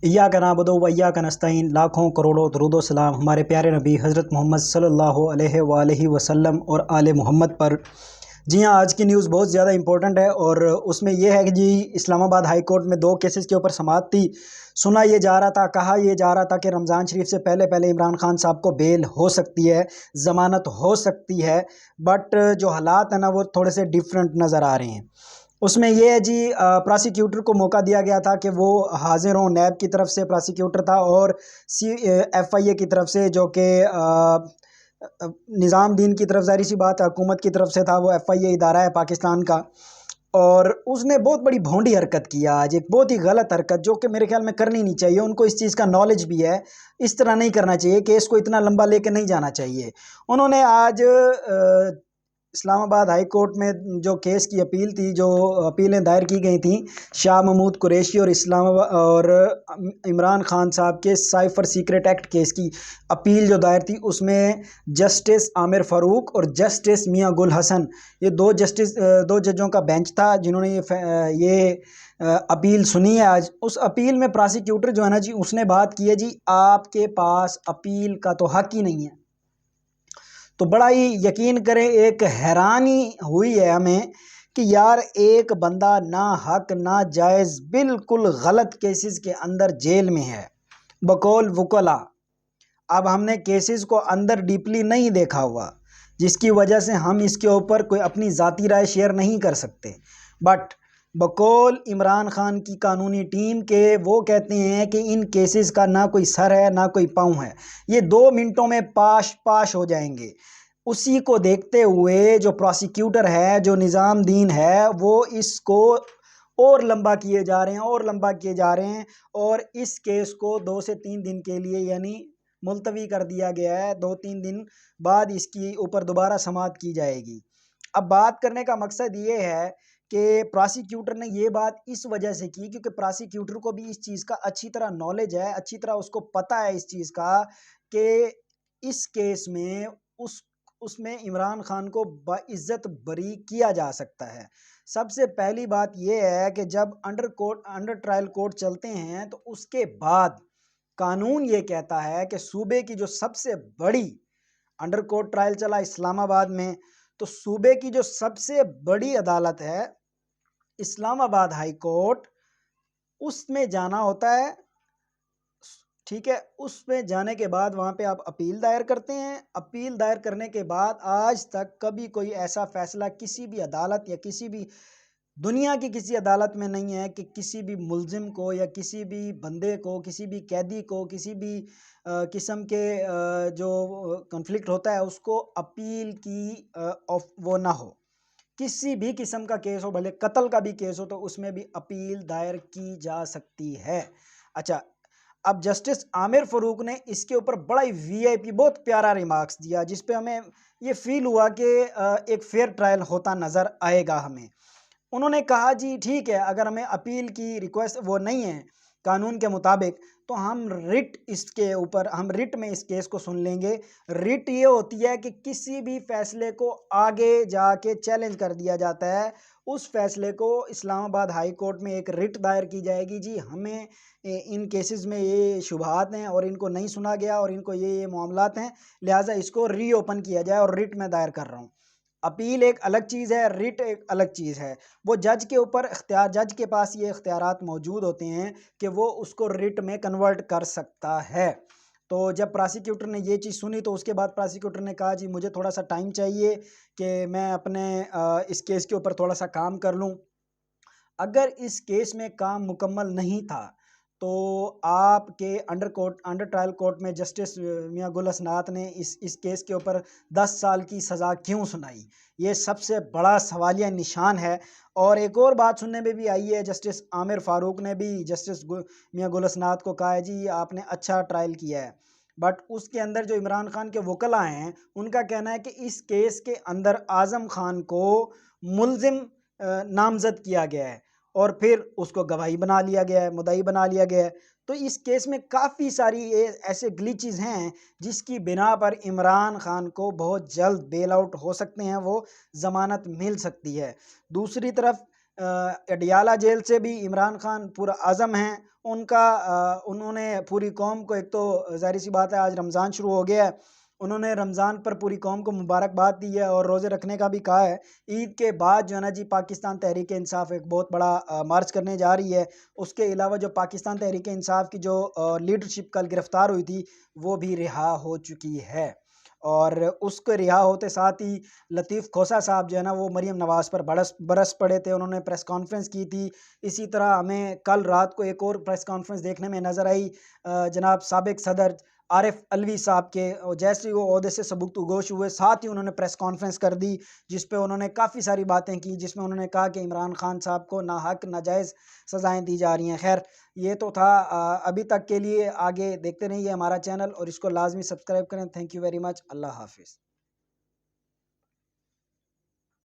इय्याका नअबुदु व इय्याका नस्तईन। लाखों करोड़ों दरूद व सलाम हमारे प्यारे नबी हज़रत मोहम्मद सल्लल्लाहु अलैहि वसल्लम और आले मोहम्मद पर। जी हाँ, आज की न्यूज़ बहुत ज़्यादा इंपॉर्टेंट है और उसमें यह है कि जी इस्लामाबाद हाई कोर्ट में दो केसेस के ऊपर समाअत थी। सुना ये जा रहा था, कहा यह जा रहा था कि रमज़ान शरीफ से पहले पहले इमरान खान साहब को बेल हो सकती है, ज़मानत हो सकती है। बट जो हालात हैं ना वो थोड़े से डिफरेंट नज़र आ रहे हैं। उसमें ये है जी, प्रोसिक्यूटर को मौका दिया गया था कि वो हाजिर हों। नैब की तरफ से प्रोसिक्यूटर था और FIA की तरफ से जो कि निज़ामुद्दीन की तरफ, ज़ाहिर सी बात है हुकूमत की तरफ से था। वो FIA इदारा है पाकिस्तान का और उसने बहुत बड़ी भोंडी हरकत की आज, एक बहुत ही गलत हरकत जो कि मेरे ख्याल में करनी नहीं चाहिए। उनको इस चीज़ का नॉलेज भी है, इस तरह नहीं करना चाहिए, केस को इतना लंबा लेके नहीं जाना चाहिए। उन्होंने आज इस्लामाबाद हाई कोर्ट में जो केस की अपील थी, जो अपीलें दायर की गई थी शाह महमूद कुरैशी और इमरान खान साहब के साइफर सीक्रेट एक्ट केस की अपील जो दायर थी, उसमें जस्टिस आमिर फ़ारूक और जस्टिस मियां गुल हसन, ये दो जजों का बेंच था जिन्होंने ये अपील सुनी है। आज उस अपील में प्रोसिक्यूटर जो है ना जी, उसने बात की है जी, आपके पास अपील का तो हक ही नहीं है। तो बड़ा ही यकीन करें, एक हैरानी हुई है हमें कि यार एक बंदा ना हक ना जायज़ बिल्कुल गलत केसेस के अंदर जेल में है बकौल वकला। अब हमने केसेस को अंदर डीपली नहीं देखा हुआ, जिसकी वजह से हम इसके ऊपर कोई अपनी ज़ाती राय शेयर नहीं कर सकते। बट बकौल इमरान खान की कानूनी टीम के, वो कहते हैं कि इन केसेस का ना कोई सर है ना कोई पाँव है, ये 2 मिनटों में पाश पाश हो जाएंगे। उसी को देखते हुए जो प्रोसिक्यूटर है, जो निज़ामुद्दीन है, वो इसको और लंबा किए जा रहे हैं और लंबा किए जा रहे हैं और इस केस को 2 से 3 दिन के लिए यानी मुलतवी कर दिया गया है। 2-3 दिन बाद इसकी ऊपर दोबारा समाअत की जाएगी। अब बात करने का मकसद ये है कि प्रोसिक्यूटर ने ये बात इस वजह से की क्योंकि प्रोसिक्यूटर को भी इस चीज़ का अच्छी तरह नॉलेज है, अच्छी तरह उसको पता है इस चीज़ का कि इस केस में उसमें इमरान खान को बाइज्जत बरी किया जा सकता है। सबसे पहली बात यह है कि जब अंडर ट्रायल कोर्ट चलते हैं तो उसके बाद कानून ये कहता है कि सूबे की जो सबसे बड़ी, अंडर कोर्ट ट्रायल चला इस्लामाबाद में, तो सूबे की जो सबसे बड़ी अदालत है इस्लामाबाद हाई कोर्ट, उसमें जाना होता है। ठीक है, उसमें जाने के बाद वहाँ पे आप अपील दायर करते हैं। अपील दायर करने के बाद आज तक कभी कोई ऐसा फैसला किसी भी अदालत या किसी भी दुनिया की किसी अदालत में नहीं है कि किसी भी मुल्जिम को या किसी भी बंदे को, किसी भी कैदी को, किसी भी किस्म के जो कॉन्फ्लिक्ट होता है उसको अपील की वो ना हो। किसी भी किस्म का केस हो, भले कत्ल का भी केस हो, तो उसमें भी अपील दायर की जा सकती है। अच्छा, अब जस्टिस आमिर फ़ारूक ने इसके ऊपर बड़ा ही VIP बहुत प्यारा रिमार्क्स दिया, जिस पे हमें ये फ़ील हुआ कि एक फेयर ट्रायल होता नज़र आएगा हमें। उन्होंने कहा जी ठीक है, अगर हमें अपील की रिक्वेस्ट वो नहीं है कानून के मुताबिक, तो हम रिट में इस केस को सुन लेंगे। रिट ये होती है कि किसी भी फैसले को आगे जाके चैलेंज कर दिया जाता है। उस फैसले को इस्लामाबाद हाई कोर्ट में एक रिट दायर की जाएगी जी, हमें इन केसेस में ये शुबहात हैं और इनको नहीं सुना गया और इनको ये मामलात हैं, लिहाजा इसको रीओपन किया जाए और रिट में दायर कर रहा हूँ। अपील एक अलग चीज़ है, रिट एक अलग चीज़ है। वो जज के ऊपर इख्तियार, जज के पास ये इख्तियारात मौजूद होते हैं कि वो उसको रिट में कन्वर्ट कर सकता है। तो जब प्रोसिक्यूटर ने ये चीज़ सुनी तो उसके बाद प्रोसिक्यूटर ने कहा जी मुझे थोड़ा सा टाइम चाहिए कि मैं अपने इस केस के ऊपर थोड़ा सा काम कर लूँ। अगर इस केस में काम मुकम्मल नहीं था तो आपके अंडर ट्रायल कोर्ट में जस्टिस मियां गुल हसनात ने इस केस के ऊपर 10 साल की सज़ा क्यों सुनाई, ये सबसे बड़ा सवालिया निशान है। और एक और बात सुनने में भी आई है, जस्टिस आमिर फ़ारूक ने भी जस्टिस मियां गुल हसनात को कहा है जी आपने अच्छा ट्रायल किया है। बट उसके अंदर जो इमरान खान के वकला हैं उनका कहना है कि इस केस के अंदर आज़म खान को मुल्जिम नामज़द किया गया है और फिर उसको गवाही बना लिया गया है, मुद्दई बना लिया गया है। तो इस केस में काफ़ी सारी ऐसे ग्लिचेस हैं जिसकी बिना पर इमरान खान को बहुत जल्द बेल आउट हो सकते हैं, वो ज़मानत मिल सकती है। दूसरी तरफ अडियाला जेल से भी इमरान खान पूरा आज़म हैं। उन्होंने पूरी कौम को, एक तो ज़ाहिर सी बात है आज रमज़ान शुरू हो गया है, उन्होंने रमज़ान पर पूरी कौम को मुबारकबाद दी है और रोज़े रखने का भी कहा है। ईद के बाद जो है ना जी, पाकिस्तान तहरीक इंसाफ एक बहुत बड़ा मार्च करने जा रही है। उसके अलावा जो पाकिस्तान तहरीक इंसाफ की जो लीडरशिप कल गिरफ्तार हुई थी, वो भी रिहा हो चुकी है। और उसके रिहा होते साथ ही लतीफ़ खोसा साहब जो है ना, वो मरीम नवाज़ पर बरस पड़े थे। उन्होंने प्रेस कॉन्फ्रेंस की थी। इसी तरह हमें कल रात को एक और प्रेस कॉन्फ्रेंस देखने में नज़र आई जनाब साबिक सदर आरिफ अलवी साहब के। और जैसे ही वो ओहदे से सबूतगोश हुए, साथ ही उन्होंने प्रेस कॉन्फ्रेंस कर दी, जिस पे उन्होंने काफ़ी सारी बातें की, जिसमें उन्होंने कहा कि इमरान खान साहब को नाहक नाजायज़ सज़ाएँ दी जा रही हैं। खैर, ये तो था अभी तक के लिए। आगे देखते रहिए हमारा चैनल और इसको लाज़मी सब्सक्राइब करें। Thank you very much. Allah हाफ़िज़।